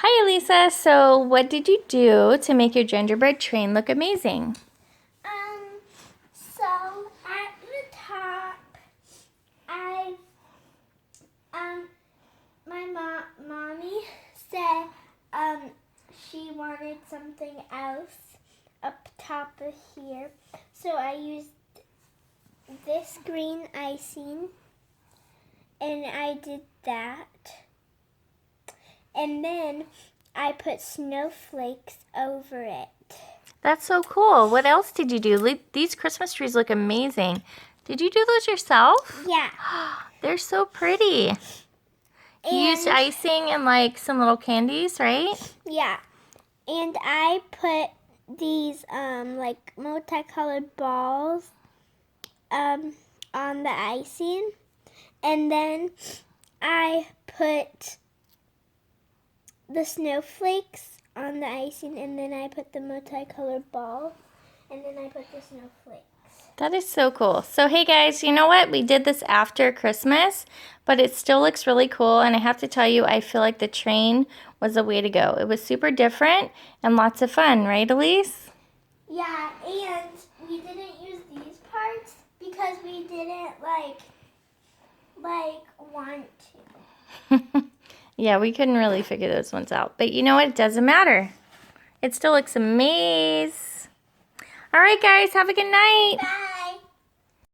Hi, Elisa. So, what did you do to make your gingerbread train look amazing? So at the top, I, my mommy said, she wanted something else up top of here. So I used this green icing, and I did that. And then I put snowflakes over it. That's so cool. What else did you do? These Christmas trees look amazing. Did you do those yourself? Yeah. They're so pretty. You used icing and like some little candies, right? Yeah. And I put these like multicolored balls on the icing, and then I put the snowflakes on the icing, and then I put the multicolored balls, and then I put the snowflakes. That is so cool. So, hey guys, you know what? We did this after Christmas, but it still looks really cool. And I have to tell you, I feel like the train was the way to go. It was super different and lots of fun, right, Elise? Yeah, and we didn't use these parts because we didn't like want to. Yeah, we couldn't really figure those ones out. But you know what? It doesn't matter. It still looks amazing. All right, guys, have a good night. Bye.